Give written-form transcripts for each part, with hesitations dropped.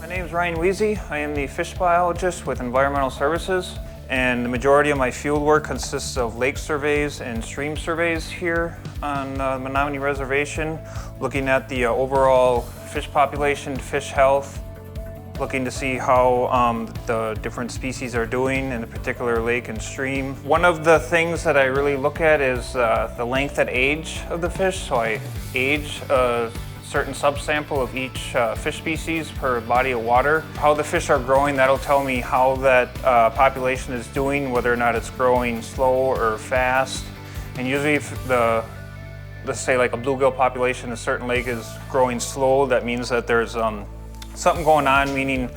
My name is Ryan Weezy. I am the fish biologist with Environmental Services, and the majority of my field work consists of lake surveys and stream surveys here on the Menominee Reservation, looking at the overall fish population, fish health, looking to see how the different species are doing in a particular lake and stream. One of the things that I really look at is the length and age of the fish. So I age a certain subsample of each fish species per body of water. How the fish are growing, that'll tell me how that population is doing, whether or not it's growing slow or fast. And usually if let's say like a bluegill population in a certain lake is growing slow, that means that there's something going on, meaning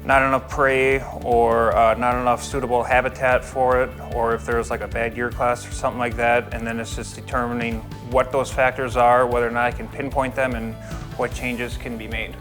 not enough prey or not enough suitable habitat for it, or if there's like a bad year class or something like that. And then it's just determining what those factors are, whether or not I can pinpoint them, and what changes can be made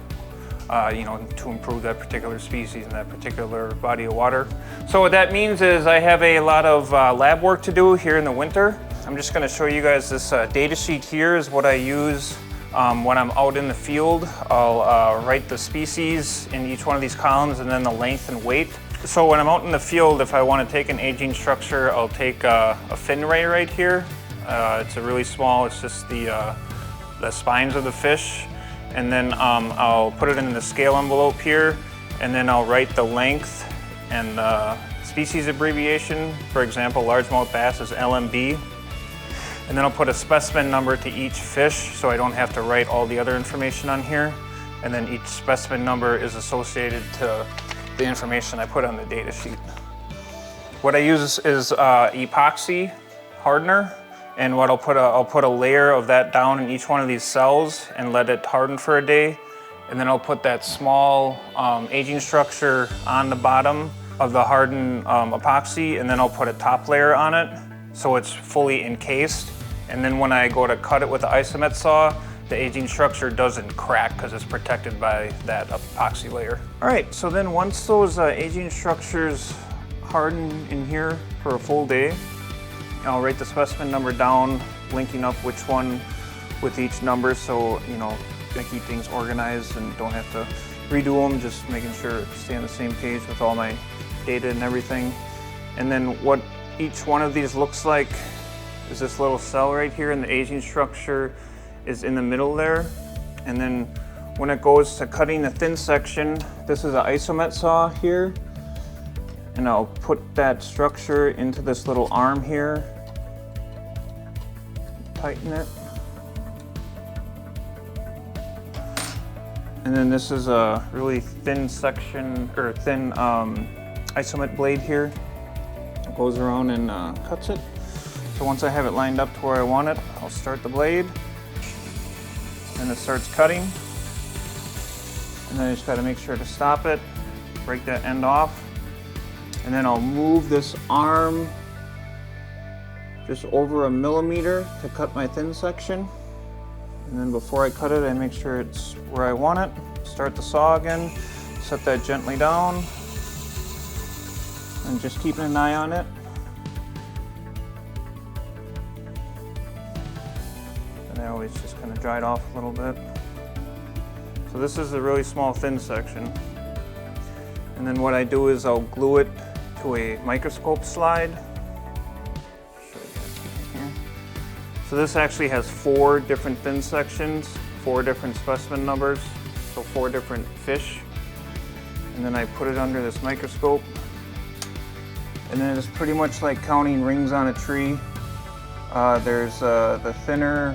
to improve that particular species in that particular body of water. So what that means is I have a lot of lab work to do here in the winter. I'm just going to show you guys this data sheet. Here is what I use when I'm out in the field. I'll write the species in each one of these columns and then the length and weight. So when I'm out in the field, if I want to take an aging structure, I'll take a fin ray right here. It's a really small, it's just the spines of the fish. And then I'll put it in the scale envelope here, and then I'll write the length and species abbreviation. For example, largemouth bass is LMB. And then I'll put a specimen number to each fish, so I don't have to write all the other information on here. And then each specimen number is associated to the information I put on the data sheet. What I use is epoxy hardener, and what I'll put a layer of that down in each one of these cells and let it harden for a day. And then I'll put that small aging structure on the bottom of the hardened epoxy, and then I'll put a top layer on it so it's fully encased. And then when I go to cut it with the isomet saw, the aging structure doesn't crack because it's protected by that epoxy layer. All right, so then once those aging structures harden in here for a full day, I'll write the specimen number down, linking up which one with each number, so I keep things organized and don't have to redo them, just making sure to stay on the same page with all my data and everything. And then what each one of these looks like is this little cell right here, and the aging structure is in the middle there. And then when it goes to cutting the thin section, this is an isomet saw here, and I'll put that structure into this little arm here, tighten it. And then this is a really thin section, or thin isomet blade here. It goes around and cuts it. So once I have it lined up to where I want it, I'll start the blade, and it starts cutting. And then I just got to make sure to stop it, break that end off, and then I'll move this arm just over 1 millimeter to cut my thin section. And then before I cut it, I make sure it's where I want it. Start the saw again, set that gently down, and just keeping an eye on it. And I always just kind of dry it off a little bit. So this is a really small thin section. And then what I do is I'll glue it to a microscope slide. So this actually has 4 different thin sections, 4 different specimen numbers, so 4 different fish. And then I put it under this microscope. And then it's pretty much like counting rings on a tree. There's the thinner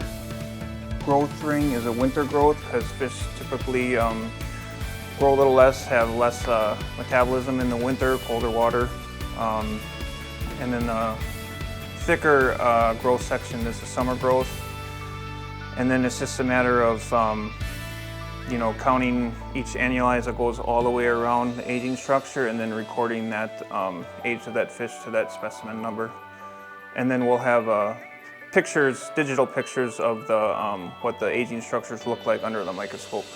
growth ring is a winter growth, because fish typically grow a little less, have less metabolism in the winter, colder water. And then the thicker growth section is the summer growth. And then it's just a matter of counting each annualize that goes all the way around the aging structure, and then recording that age of that fish to that specimen number. And then we'll have pictures, digital pictures of the what the aging structures look like under the microscope.